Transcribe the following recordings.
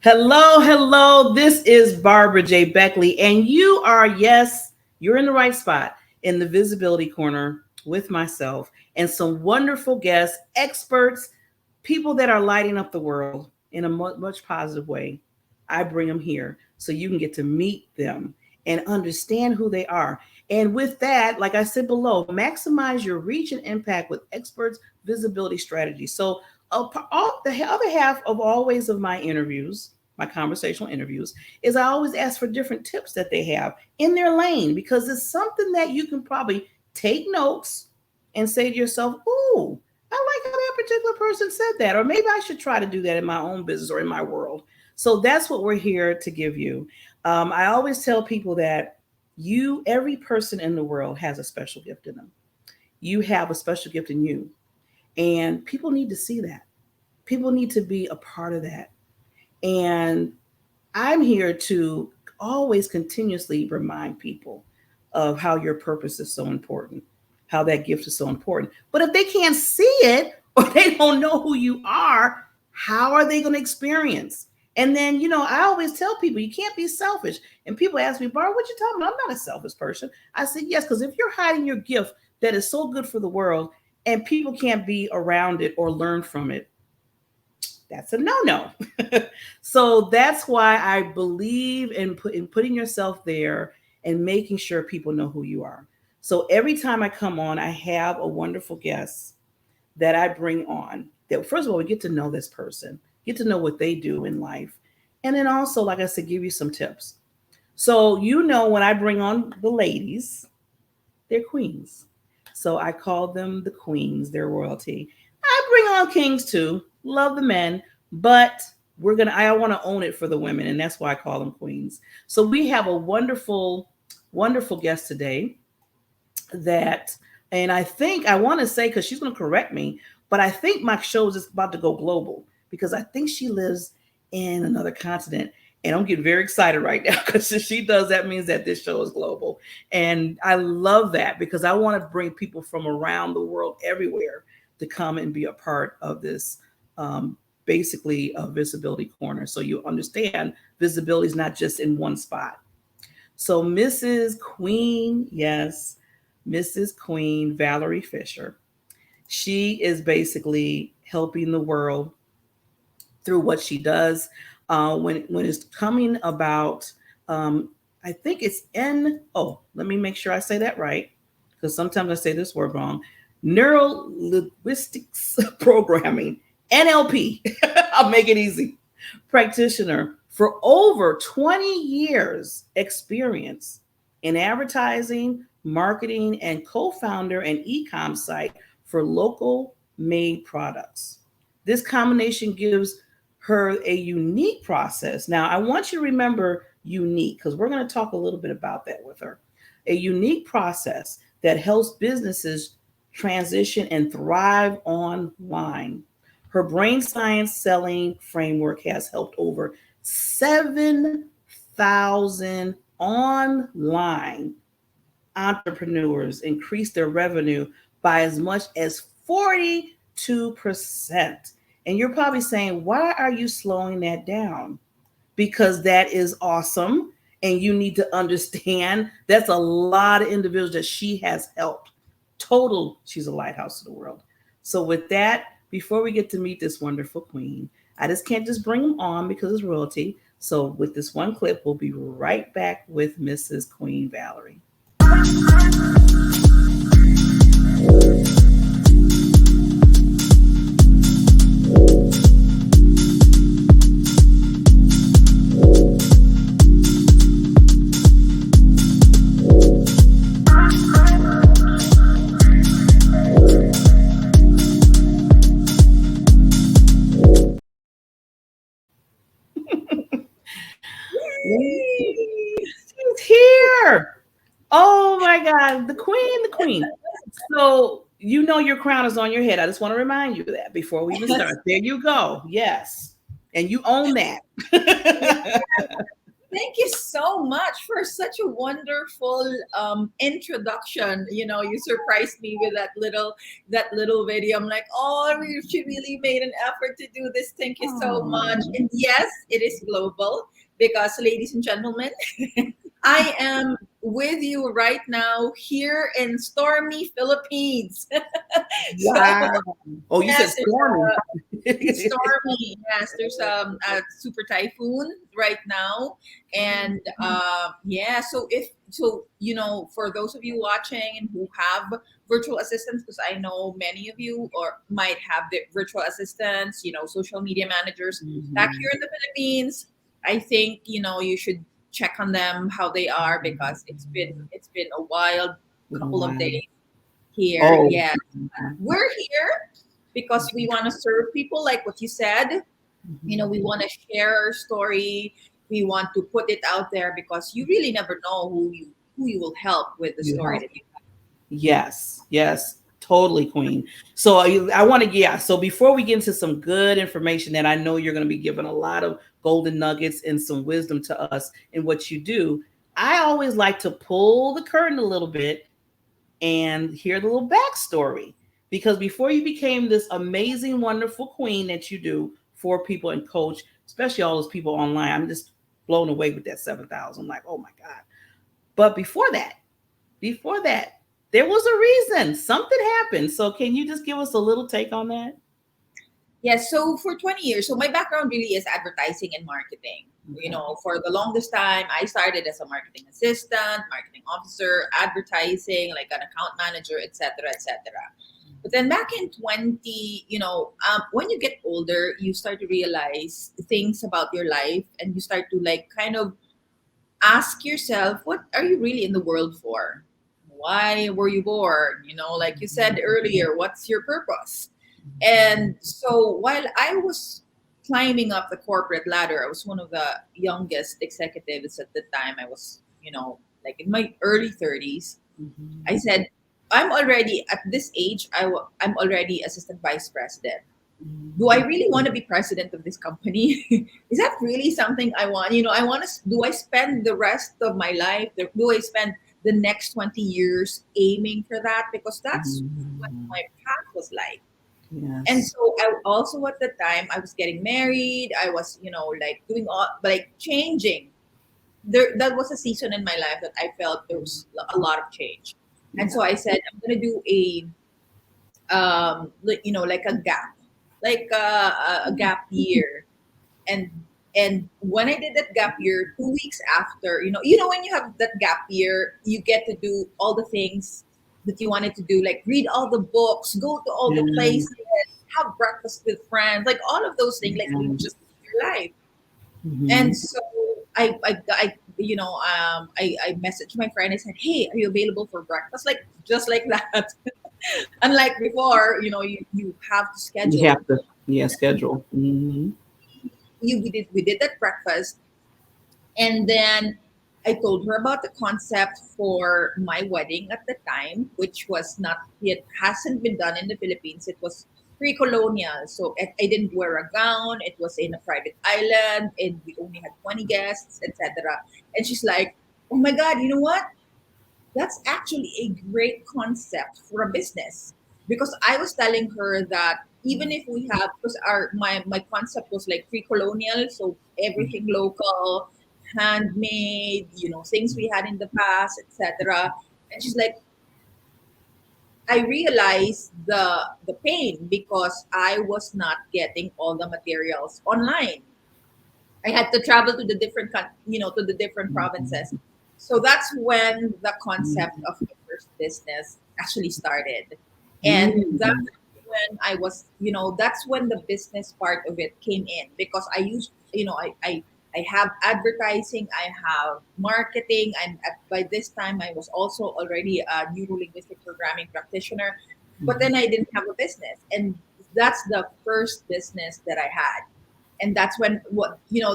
Hello, hello. This is Barbara J. Beckley, and you are, yes, you're in the right spot in the Visibility Corner with myself and some wonderful guests, experts, people that are lighting up the world in a much positive way. I bring them here so you can get to meet them and understand who they are. And with that, like I said below, maximize your reach and impact with experts' visibility strategy. So, the other half of always of my interviews, my conversational interviews, is I always ask for different tips that they have in their lane because it's something that you can probably take notes and say to yourself, "Ooh, I like how that particular person said that," or maybe I should try to do that in my own business or in my world. So that's what we're here to give you. I always tell people that every person in the world has a special gift in them. You have a special gift in you, and people need to see that. People need to be a part of that. And I'm here to always continuously remind people of how your purpose is so important, how that gift is so important. But if they can't see it or they don't know who you are, how are they going to experience? And then, I always tell people you can't be selfish. And people ask me, Bar, what you talking about? I'm not a selfish person. I said, yes, because if you're hiding your gift that is so good for the world and people can't be around it or learn from it, that's a no-no. So that's why I believe in putting yourself there and making sure people know who you are. So every time I come on, I have a wonderful guest that I bring on that, first of all, we get to know this person, get to know what they do in life. And then also, like I said, give you some tips. So, when I bring on the ladies, they're queens. So I call them the queens, they're royalty. I bring on kings too, love the men, but I want to own it for the women, and that's why I call them queens. So we have a wonderful, wonderful guest today that, and I think I want to say, because she's going to correct me, but I think my show is about to go global because I think she lives in another continent. And I'm getting very excited right now because if she does, that means that this show is global. And I love that because I want to bring people from around the world, everywhere, to come and be a part of this, basically a visibility corner. So you understand visibility is not just in one spot. So Mrs. Queen, yes, Mrs. Queen Valerie Fischer, she is basically helping the world through what she does. When it's coming about, I think it's let me make sure I say that right, because sometimes I say this word wrong. Neuro Linguistics Programming, NLP. I'll make it easy. Practitioner for over 20 years experience in advertising, marketing, and co-founder an e-com site for local made products. This combination gives her a unique process. Now, I want you to remember unique because we're going to talk a little bit about that with her. A unique process that helps businesses transition and thrive online. Her brain science selling framework has helped over 7,000 online entrepreneurs increase their revenue by as much as 42%. And you're probably saying, why are you slowing that down? Because that is awesome. And you need to understand that's a lot of individuals that she has helped. Total, she's a lighthouse to the world. So with that, before we get to meet this wonderful queen, I just can't just bring them on because it's royalty. So with this one clip, we'll be right back with Mrs. Queen Valerie. She's here. Oh my God, the queen, the queen. So your crown is on your head. I just want to remind you of that before we even start. There you go. Yes. And you own that. Thank you so much for such a wonderful introduction. You surprised me with that little video. I'm like, oh, she really made an effort to do this. Thank you so much. Oh, And yes, it is global because, ladies and gentlemen, I am with you right now here in stormy Philippines. So wow. Oh, you said yes, stormy. it's stormy. Yes, there's a super typhoon right now, and yeah. So for those of you watching and who have virtual assistants, because I know many of you or might have the virtual assistants, social media managers back Mhm. here in the Philippines. I think you should check on them how they are because it's been a wild Been a couple of while. days here. Oh, Yeah, we're here because we want to serve people like what you said. We mhm. want to share our story. We want to put it out there because you really never know who you will help with the You story help. that you have. Yes, yes, totally, Queen. So I want to, yeah. So before we get into some good information, and I know you're going to be giving a lot of golden nuggets and some wisdom to us in what you do, I always like to pull the curtain a little bit and hear the little backstory. Because before you became this amazing, wonderful queen that you do for people and coach, especially all those people online, I'm just blown away with that 7,000. I'm like, oh my God. But before that, there was a reason. Something happened. So can you just give us a little take on that? Yes, so for 20 years, so my background really is advertising and marketing. Okay. For the longest time, I started as a marketing assistant, marketing officer, advertising, like an account manager, etc., etc. But then back in 20, when you get older, you start to realize things about your life and you start to like kind of ask yourself, what are you really in the world for? Why were you born? Like you said earlier, what's your purpose? And so while I was climbing up the corporate ladder, I was one of the youngest executives at the time. I was, like in my early 30s. Mhm. I said, I'm already at this age, I'm already assistant vice president. Do I Mhm. really want to be president of this company? Is that really something I want? I want to, do I spend the rest of my life, do I spend the next 20 years aiming for that? Because that's what Mhm. my path was like. And Yes. so I also at the time I was getting married. I was, like doing all like changing. That was a season in my life that I felt there was a lot of change. And Yeah. so I said I'm gonna do like a gap, like a gap year. And when I did that gap year, 2 weeks after, when you have that gap year, you get to do all the things that you wanted to do, like read all the books, go to all the Yeah. places, have breakfast with friends, like all of those things, like you Yes. just live your life. And Mhm. so I messaged my friend. I said, "Hey, are you available for breakfast?" Like just like that. Unlike before, you have to You schedule. have to, yeah, schedule. Hmm. We did that breakfast. And then I told her about the concept for my wedding at the time, which was not yet hasn't been done in the Philippines. It was pre-colonial, so I didn't wear a gown. It was in a private island, and we only had 20 guests, etc. And she's like, "Oh my God, you know what? That's actually a great concept for a business." Because I was telling her that even if we have, because my concept was like pre-colonial, so everything local, handmade, things we had in the past, etc. And she's like, I realized the pain because I was not getting all the materials online. I had to travel to the to the different provinces. So that's when the concept of the first business actually started. And that's Mhm. when that's when the business part of it came in because I used, I have advertising, I have marketing, and by this time I was also already a neuro linguistic programming practitioner, but then I didn't have a business. And that's the first business that I had, and that's when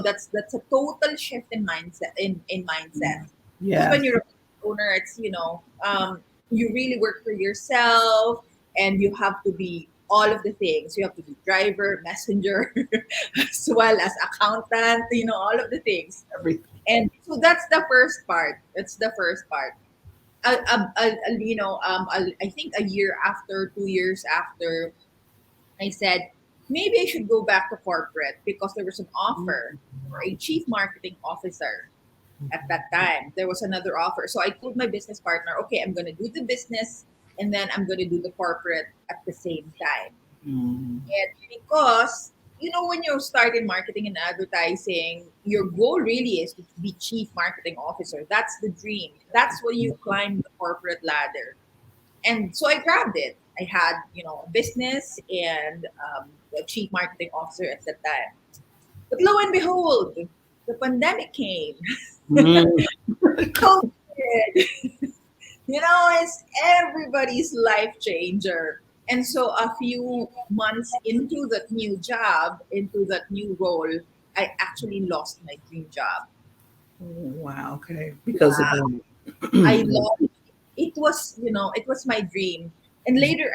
that's a total shift in mindset in mindset, because Yes. when you're a owner, it's you really work for yourself, and you have to be all of the things. You have to be driver, messenger, as well as accountant, all of the things. Everything. And so that's the first part. That's the first part. I think a year after, 2 years after, I said, maybe I should go back to corporate because there was an offer for a chief marketing officer at that time. There was another offer. So I told my business partner, okay, I'm going to do the business and then I'm going to do the corporate at the same time. Mm-hmm. And because, when you start in marketing and advertising, your goal really is to be chief marketing officer. That's the dream. That's where you climb the corporate ladder. And so I grabbed it. I had, a business and a chief marketing officer at that time. But lo and behold, the pandemic came. COVID, it's everybody's life changer. And so a few months into that new job, into that new role, I actually lost my dream job. Wow. Okay. Because of that. I lost it. Was it was my dream. And later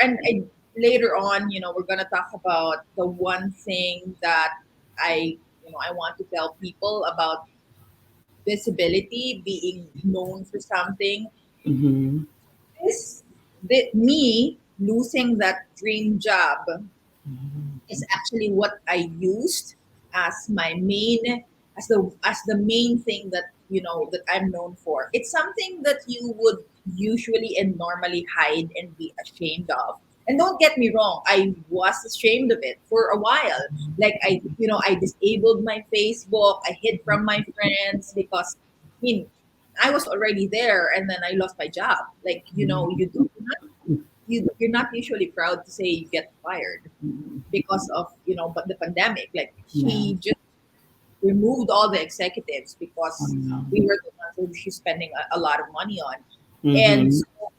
on, we're gonna talk about the one thing that I want to tell people about visibility, being known for something. Mm-hmm. This, me losing that dream job is actually what I used as my main as the main thing that that I'm known for. It's something that you would usually and normally hide and be ashamed of. And don't get me wrong, I was ashamed of it for a while. Like I disabled my Facebook, I hid from my friends because I was already there and then I lost my job. Like, you're not usually proud to say you get fired because of but the pandemic. Like Yeah. she just removed all the executives I because know. we were the ones who she's spending a lot of money on. And Mm-hmm. so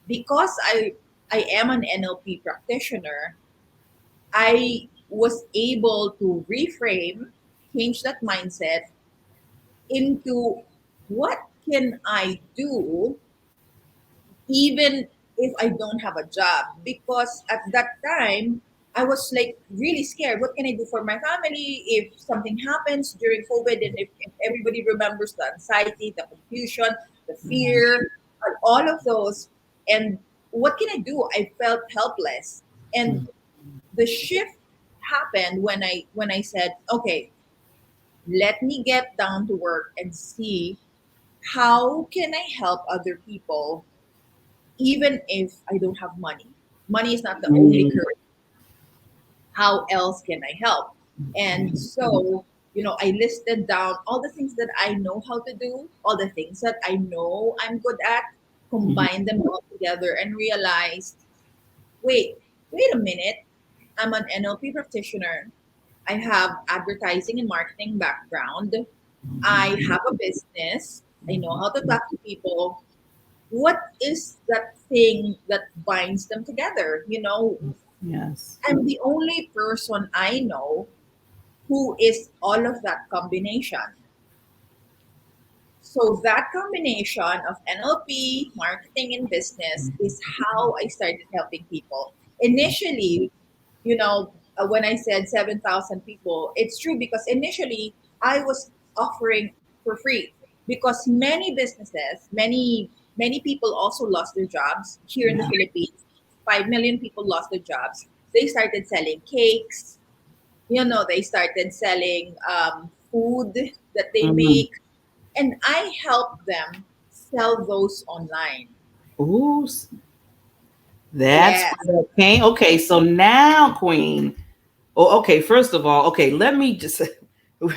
because I am an NLP practitioner, I was able to reframe, change that mindset into what can I do even if I don't have a job. Because at that time, I was like really scared. What can I do for my family if something happens during COVID and if everybody remembers the anxiety, the confusion, the fear, and all of those. And what can I do? I felt helpless. And Mm-hmm. the shift happened when I said, okay, let me get down to work and see how can I help other people even if I don't have money. Money is not the only currency. How else can I help? And so, I listed down all the things that I know how to do, all the things that I know I'm good at, combine them all together and realized, wait, wait a minute. I'm an NLP practitioner. I have advertising and marketing background. I have a business. I know how to talk to people. What is that thing that binds them together? Yes. I'm the only person I know who is all of that combination. So that combination of NLP, marketing, and business is how I started helping people. Initially, when I said 7,000 people, it's true because initially I was offering for free because many businesses, many people also lost their jobs here in the Yeah. Philippines. 5 million people lost their jobs. They started selling cakes. They started selling food that they Mm-hmm. make, and I help them sell those online. Ooh, that's Yes. where that came. Okay, so now, Queen. Oh, okay. First of all, okay, let me just.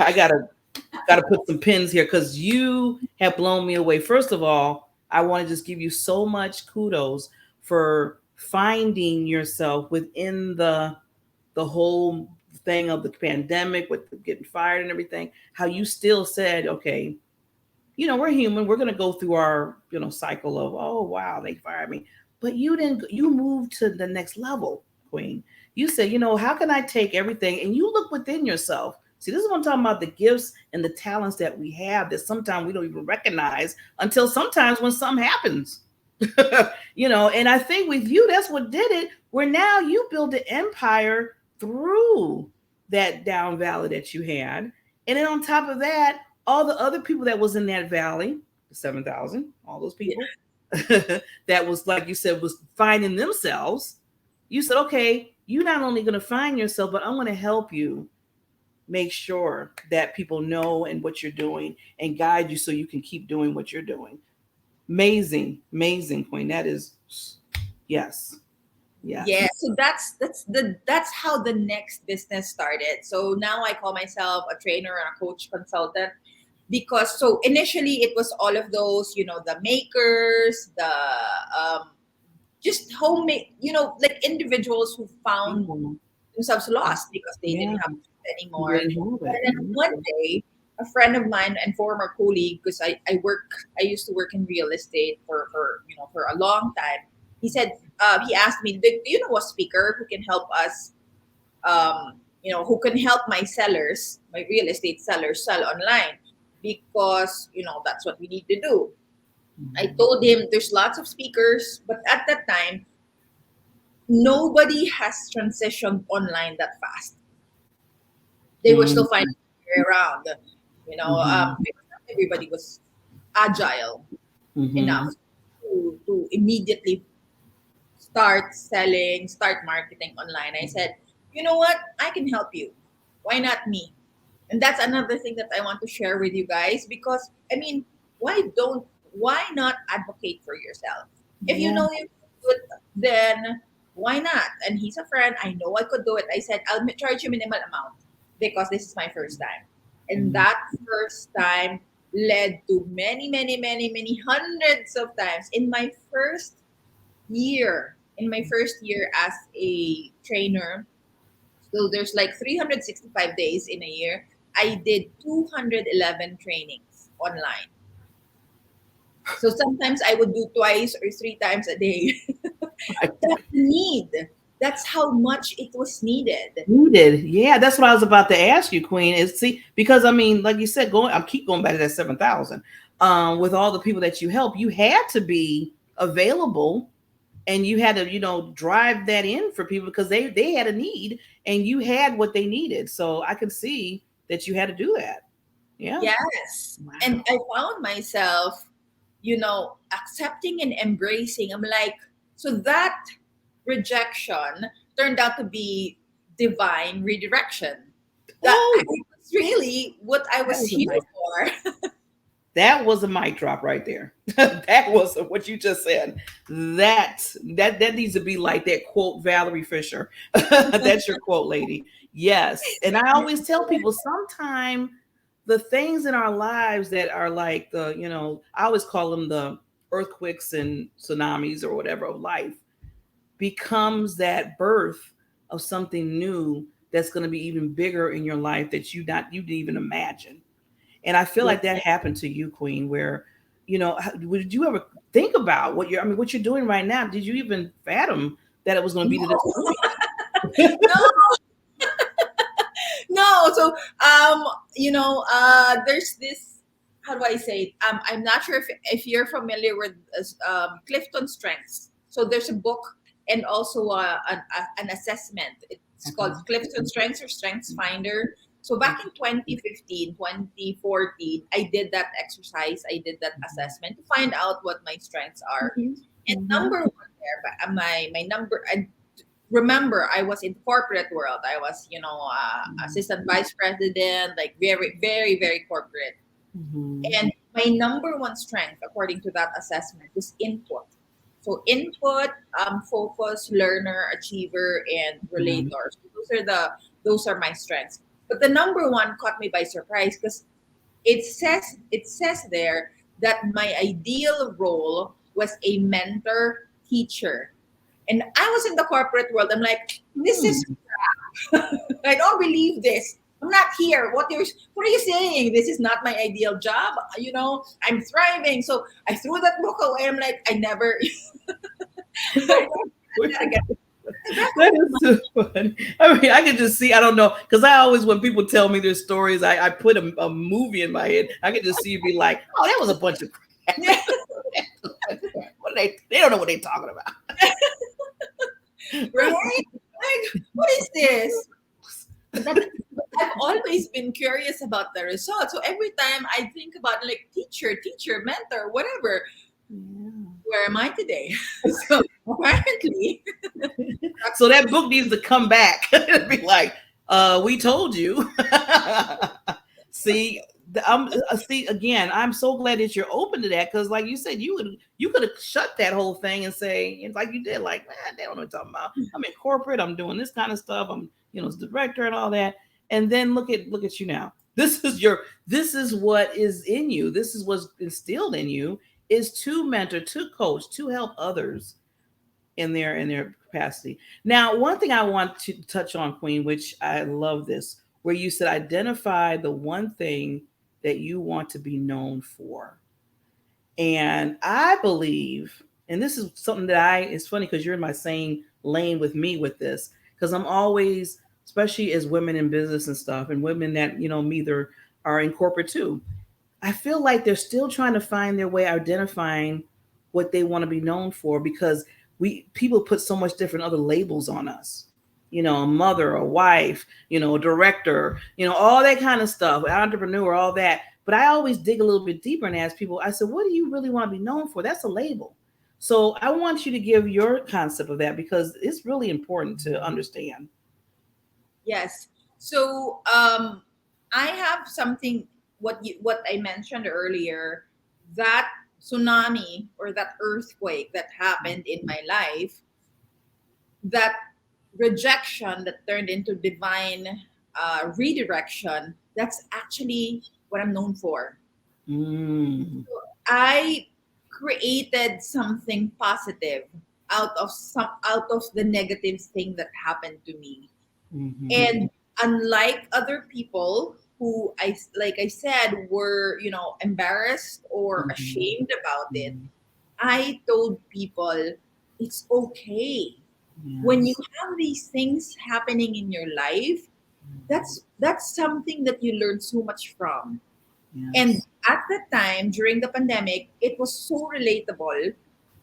I gotta put some pins here because you have blown me away. First of all, I want to just give you so much kudos for finding yourself within the whole thing of the pandemic with getting fired and everything. How you still said, okay, we're human. We're going to go through our, cycle of, oh, wow, they fired me. But you didn't, you moved to the next level, Queen. You said, how can I take everything? And you look within yourself. See, this is what I'm talking about, the gifts and the talents that we have that sometimes we don't even recognize until sometimes when something happens. And I think with you, that's what did it, where now you build an empire through that down valley that you had. And then on top of that, all the other people that was in that valley, the 7,000, all those Yeah. people that was, like you said, was finding themselves. You said, okay, you're not only going to find yourself, but I'm going to help you make sure that people know and what you're doing and guide you so you can keep doing what you're doing. Amazing, amazing, Queen. That is, yes, yes. Yeah, so that's how the next business started. So now I call myself a trainer and a coach consultant, because so initially it was all of those, the makers, the just homemade, like individuals who found Mhm. themselves lost because they Yeah, didn't have food you anymore. didn't have And it. then one day, a friend of mine and former colleague, because I used to work in real estate for a long time. He said, he asked me, do you know a speaker who can help us, who can help my sellers, my real estate sellers, sell online? Because, that's what we need to do. I Mhm. told him there's lots of speakers, but at that time, nobody has transitioned online that fast. They were still finding their way around, because not everybody was agile enough Mhm. to immediately start selling, start marketing online. I said, you know what? I can help you. Why not me? And that's another thing that I want to share with you guys, because I mean, why not advocate for yourself? If you Yeah. know you can do it, then why not? And he's a friend. I know I could do it. I said, I'll charge you minimal amount because this is my first time. And Mhm. that first time led to many, many, many, many hundreds of times in my first year as a trainer. So there's like 365 days in a year. I did 211 trainings online. So sometimes I would do twice or three times a day. That's the need. That's how much it was needed. Needed. Yeah, that's what I was about to ask you, Queen. Is see, because I mean, like you said, I keep going back to that 7,000. With all the people that you help, you had to be available and you had to, drive that in for people because they had a need and you had what they needed. So I could see that you had to do that. Yeah. Yes. And Wow. I found myself, accepting and embracing. I'm like, so that rejection turned out to be divine redirection. That Oh, was really what I that was was a here mic. for. That was a mic drop right there. That was what you just said. That needs to be like that quote, Valerie Fischer. That's your quote, lady. Yes. And I always tell people sometime the things in our lives that are like I always call them the earthquakes and tsunamis or whatever of life becomes that birth of something new that's going to be even bigger in your life that you didn't even imagine. And I feel Yeah. like that happened to you, Queen, where, did you ever think about what you're doing right now? Did you even fathom that it was going to be to this point? No, no. So, there's this. How do I say it? I'm not sure if you're familiar with Clifton Strengths. So there's a book and also an assessment. It's called Uh-huh. Clifton Strengths or Strengths Finder. So back in 2015, 2014, I did that exercise. I did that assessment to find out what my strengths are. Mhm. And Mhm. number one there, but my number, and remember, I was in corporate world. I was, assistant vice president, like very, very, very corporate. Mhm. And my number one strength, according to that assessment, was input. So input, focus, learner, achiever, and Mhm. relator. So those are my strengths. But the number one caught me by surprise because it says there that my ideal role was a mentor teacher. And I was in the corporate world. I'm like, this is Hmm. I don't believe this. I'm not here. What are you saying? This is not my ideal job. I'm thriving. So I threw that book away. I'm like, I never I never read that again. That's That is so funny. I mean, I can just see, I don't know, because I always, when people tell me their stories, I put a movie in my head. I can just see you be like, oh, that was a bunch of crap. yeah, What they don't know what they're talking right? about. Like, what is this? But I've always been curious about the results. So every time I think about like teacher, mentor, whatever, Yeah. where am I today? So apparently, So that book needs to come back and be like, we told you. See, see again. I'm so glad that you're open to that because, like you said, you could have shut that whole thing and say, and like you did, like man, they don't know what I'm talking about. I'm in corporate. I'm doing this kind of stuff. I'm director and all that. And then look at you now. This is what is in you. This is what's instilled in you is to mentor, to coach, to help others in their capacity. Now, one thing I want to touch on, Queen, which I love this, where you said identify the one thing that you want to be known for. And I believe, and this is something that it's funny because you're in my same lane with me with this, because I'm always, especially as women in business and stuff, and women that, me, either are in corporate too. I feel like they're still trying to find their way identifying what they want to be known for because we people put so much different other labels on us. A mother, a wife, a director, all that kind of stuff, entrepreneur, all that. But I always dig a little bit deeper and ask people, I said, what do you really want to be known for? That's a label. So I want you to give your concept of that because it's really important to understand. yes. So I have something what I mentioned earlier, that tsunami or that earthquake that happened in my life, that rejection that turned into divine redirection. That's actually what I'm known for. Mm. I created something positive out of the negative thing that happened to me. Hmm. And unlike other people who like I said were, embarrassed or Hmm. ashamed about it, I told people it's okay. When you Yes. have these things happening in your life, that's something that you learn so much from. And Yes. at that time, during the pandemic, it was so relatable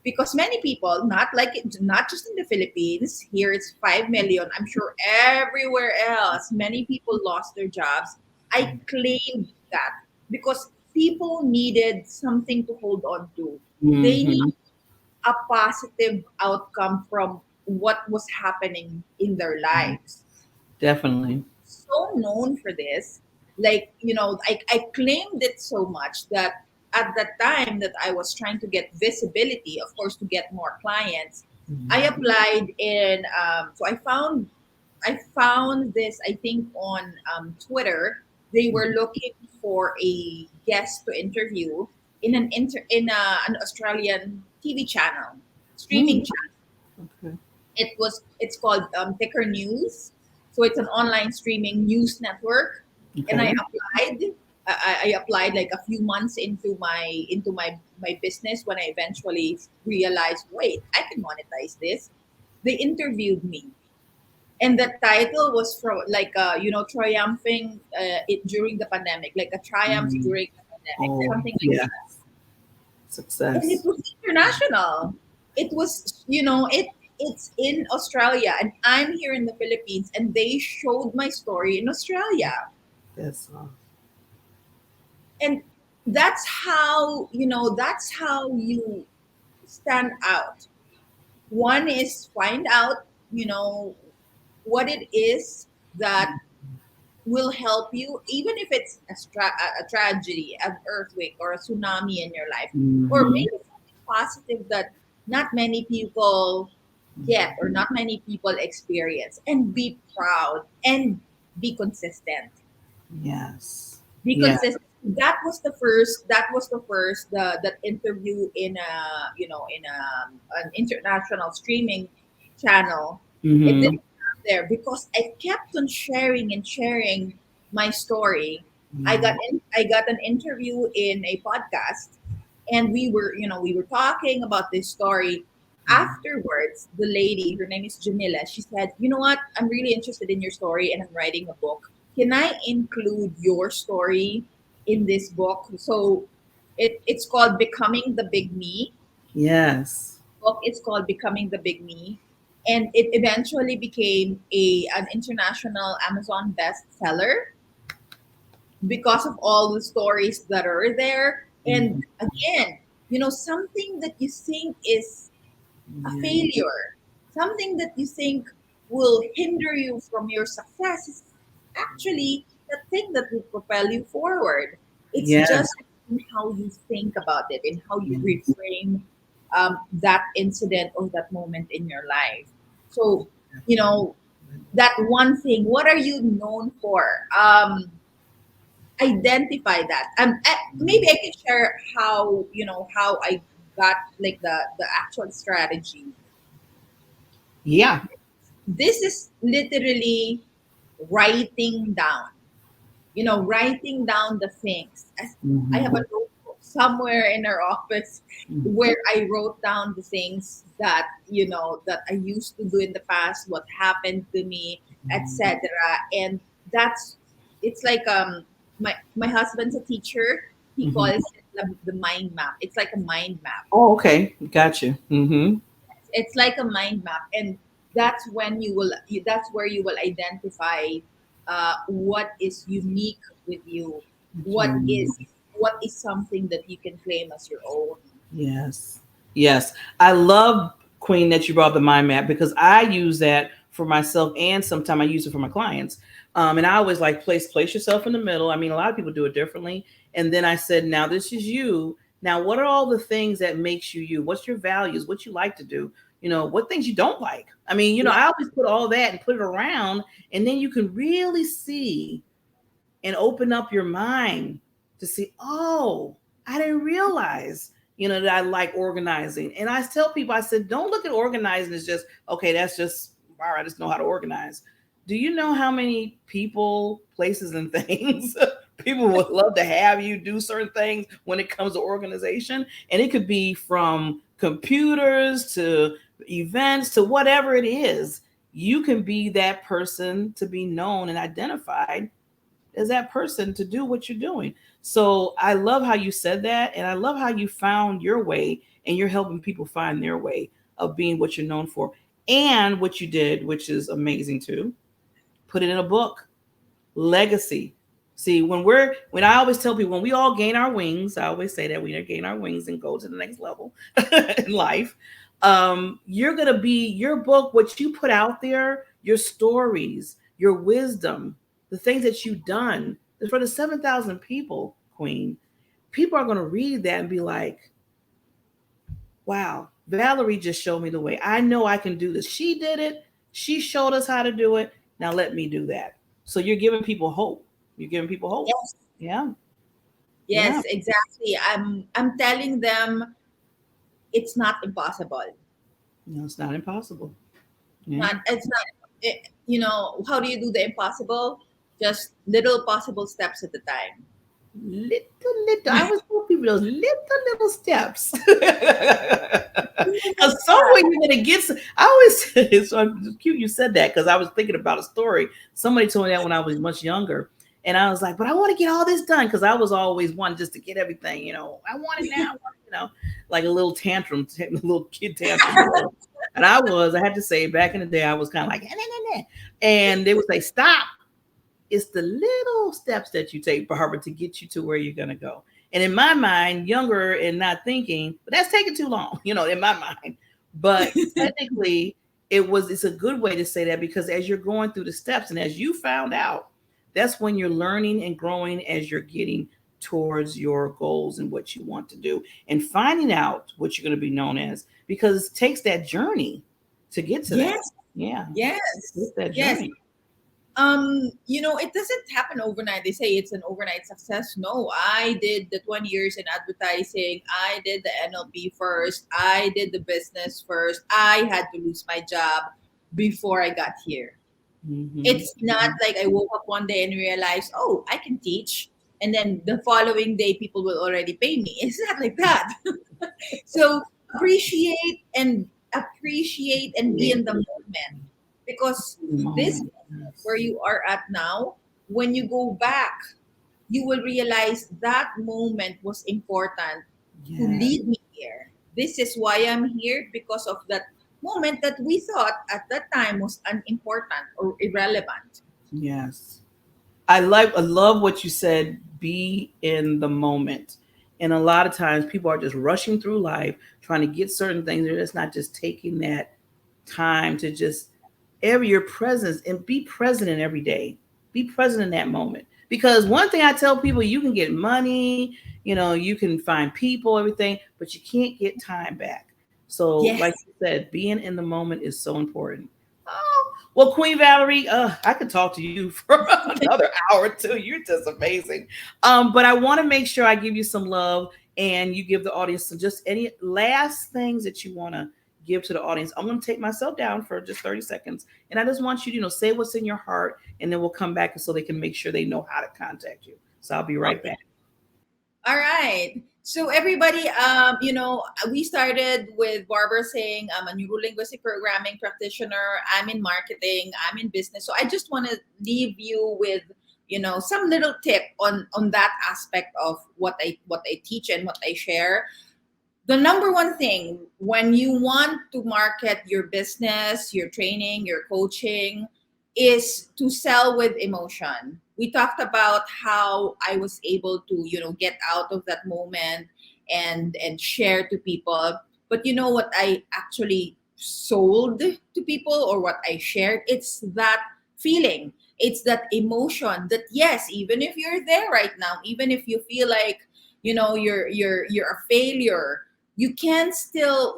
because many people, not just in the Philippines, here it's 5 million. I'm sure everywhere else, many people lost their jobs. I claimed that because people needed something to hold on to. They need Hmm. a positive outcome from what was happening in their lives. Definitely. So known for this. Like, I claimed it so much that at the time that I was trying to get visibility, of course, to get more clients, I Mhm. applied in, so I found this, I think, on Twitter. They were looking for a guest to interview in an Australian TV channel, streaming Mm. channel. Okay. It's called Ticker News, so it's an online streaming news network. And I Okay. applied. I applied like a few months into my business when I eventually realized, wait, I can monetize this. They interviewed me, and the title was from like triumphing it during the pandemic, like a triumph Mm. during the pandemic, Oh, something like yeah. that. And it Success. was international. It was, it's in Australia, and I'm here in the Philippines, and they showed my story in Australia. That's all. And that's how you stand out. One is find out, what it is that will help you, even if it's a tragedy, an earthquake, or a tsunami in your life, or Hmm. maybe something positive that not many people get or not many people experience, and be proud and be consistent. Yes. Be Yeah. consistent. That was the first that interview in an international streaming channel. It Hmm. didn't stop there because I kept on sharing and sharing my story. Yeah. I got an interview in a podcast, and we were talking about this story. Afterwards, the lady, her name is Jamila, she said, "You know what? I'm really interested in your story, and I'm writing a book. Can I include your story in this book?" So it's called Becoming the Big Me. Yes. Book is called Becoming the Big Me. and it eventually became an international Amazon bestseller because of all the stories that are there. And Mhm. again, something that you think is a Yeah. failure, something that you think will hinder you from your success, is actually the thing that will propel you forward. It's Yes. just in how you think about it and how you Yeah. reframe that incident or that moment in your life. So, you know, that one thing, what are you known for? Identify that. Maybe I can share how I got like the actual strategy. Yeah. This is literally writing down, writing down the things. I have a Mhm. notebook somewhere in our office Mhm. where I wrote down the things that I used to do in the past, what happened to me, etc. And that's it's like my husband's a teacher. He Mhm. calls it the mind map. It's like a mind map. Oh, okay. Got you. Mm-hmm. It's like a mind map, and that's where you will identify what is unique with you, what is something that you can claim as your own. Yes. Yes. I love, Queen, that you brought the mind map because I use that for myself and sometimes I use it for my clients. And I always like place yourself in the middle. I mean, a lot of people do it differently. And then I said, now this is you. Now, what are all the things that makes you you? What's your values? What you like to do? What things you don't like? I mean, Yeah. I always put all that and put it around, and then you can really see and open up your mind to see, oh, I didn't realize, that I like organizing. And I tell people, I said, don't look at organizing as just, okay, that's just, all right, I just know how to organize. Do you know how many people, places, and things people would love to have you do certain things when it comes to organization? And it could be from computers to events to whatever it is. You can be that person to be known and identified as that person to do what you're doing. So I love how you said that. And I love how you found your way and you're helping people find their way of being what you're known for. And what you did, which is amazing too, put it in a book. Legacy. See, when I always tell people when we all gain our wings, I always say that we gain our wings and go to the next level in life. You're gonna be your book, what you put out there, your stories, your wisdom, the things that you've done. For the 7,000 people, Queen, people are gonna read that and be like, wow, Valerie just showed me the way. I know I can do this. She did it. She showed us how to do it. Now let me do that. So you're giving people hope. You're giving people hope. Yes. Yeah. Yeah. Yes, exactly. I'm telling them it's not impossible. No, it's not impossible. Yeah. Not it's not how do you do the impossible? Just little possible steps at a time. Little. I always tell people those little steps. Yeah. Because somewhere you're gonna get. I always. It's so cute you said that because I was thinking about a story. Somebody told me that when I was much younger, and I was like, "But I want to get all this done," because I was always one just to get everything. I want it now. Like a little tantrum, a little kid tantrum. And I had to say, back in the day, I was kind of like, "Eh, nah, nah, nah." And they would say, "Stop." It's the little steps that you take, Barbara, to get you to where you're going to go. And in my mind, younger and not thinking, but that's taking too long, in my mind. But technically, it's a good way to say that because as you're going through the steps and as you found out, that's when you're learning and growing as you're getting towards your goals and what you want to do and finding out what you're going to be known as because it takes that journey to get to that. Yes, Yeah, yes, it's that yes. journey. It doesn't happen overnight. They say it's an overnight success. No, I did the 20 years in advertising. I did the NLP first. I did the business first. I had to lose my job before I got here. Mm-hmm. It's not like I woke up one day and realized, oh, I can teach. And then the following day, people will already pay me. It's not like that. So appreciate and be in the moment, because this Moment. moment where Yes. you are at now, when you go back, you will realize that moment was important to Yes. lead me here. This is why I'm here, because of that moment that we thought at that time was unimportant or irrelevant. Yes. I love what you said, be in the moment. And a lot of times people are just rushing through life trying to get certain things. They're just not just taking that time to just every your presence and be present in every day. Be present in that moment. Because one thing I tell people, you can get money, you can find people, everything, but you can't get time back. So, like Yes. you said, being in the moment is so important. Oh, well, Queen Valerie, I could talk to you for another hour or two. You're just amazing. But I want to make sure I give you some love and you give the audience some just any last things that you want to give to the audience. I'm going to take myself down for just 30 seconds. And I just want you to, say what's in your heart, and then we'll come back so they can make sure they know how to contact you. So I'll be right Okay. back. All right. So everybody, we started with Barbara saying I'm a Neuro Linguistic Programming practitioner. I'm in marketing. I'm in business. So I just want to leave you with, some little tip on that aspect of what I teach and what I share. The number one thing when you want to market your business, your training, your coaching is to sell with emotion. We talked about how I was able to, get out of that moment and share to people. But you know what I actually sold to people or what I shared? It's that feeling. It's that emotion that yes, even if you're there right now, even if you feel like, you're a failure, you can still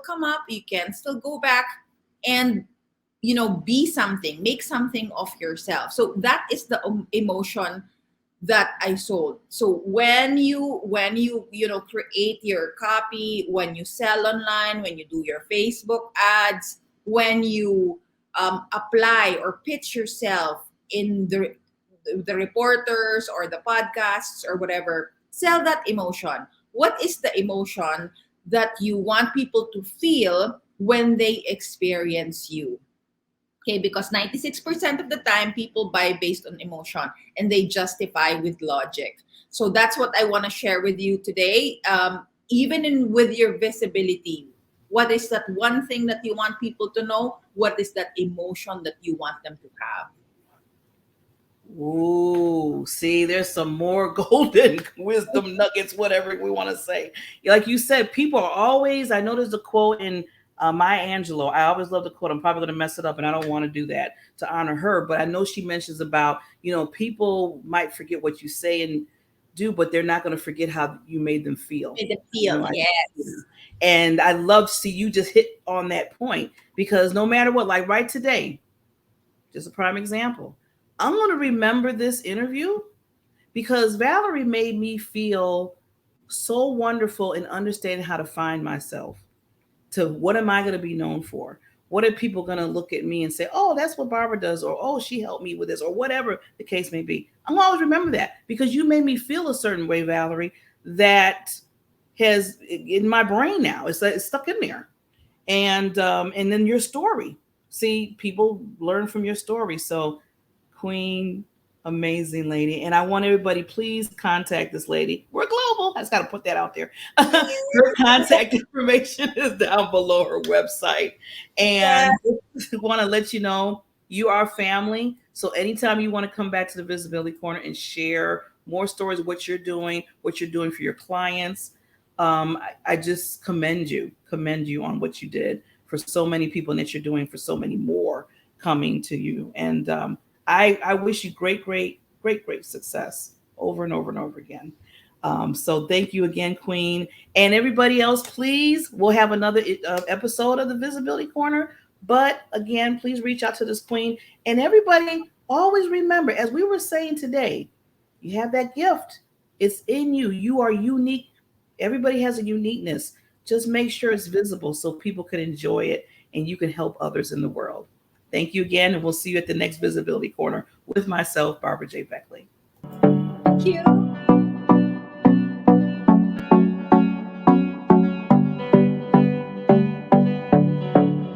come up, you can still go back and be something, make something of yourself. So that is the emotion that I sold. So when you create your copy, when you sell online, when you do your Facebook ads, when you apply or pitch yourself in the reporters or the podcasts or whatever, sell that emotion. What is the emotion that you want people to feel when they experience you? Okay, because 96% of the time people buy based on emotion and they justify with logic. So that's what I want to share with you today. Even with your visibility, what is that one thing that you want people to know? What is that emotion that you want them to have? Ooh, see, there's some more golden wisdom nuggets, whatever we want to say. Like you said, people are always, I know there's a quote in Maya Angelou. I always love the quote. I'm probably going to mess it up, and I don't want to do that to honor her. But I know she mentions about, people might forget what you say and do, but they're not going to forget how you made them feel. Make it feel, Like, yes. and I love to see you just hit on that point because no matter what, like right today, just a prime example. I'm going to remember this interview because Valerie made me feel so wonderful in understanding how to find myself. To what am I going to be known for? What are people going to look at me and say, oh, that's what Barbara does, or oh, she helped me with this, or whatever the case may be. I'm going to always remember that because you made me feel a certain way, Valerie, that has in my brain now. It's stuck in there. And then your story. See, people learn from your story. So Queen, amazing lady. And I want everybody, please contact this lady. We're global. I just got to put that out there. Her contact information is down below her website. Yeah. And just want to let you know you are family. So anytime you want to come back to the Visibility Corner and share more stories, what you're doing for your clients, I just commend you on what you did for so many people and that you're doing for so many more coming to you. And I wish you great success over and over and over again. So thank you again, Queen. And everybody else, please, we'll have another episode of the Visibility Corner. But again, please reach out to this Queen. And everybody, always remember, as we were saying today, you have that gift. It's in you. You are unique. Everybody has a uniqueness. Just make sure it's visible so people can enjoy it and you can help others in the world. Thank you again, and we'll see you at the next Visibility Corner with myself, Barbara J. Beckley. Thank you.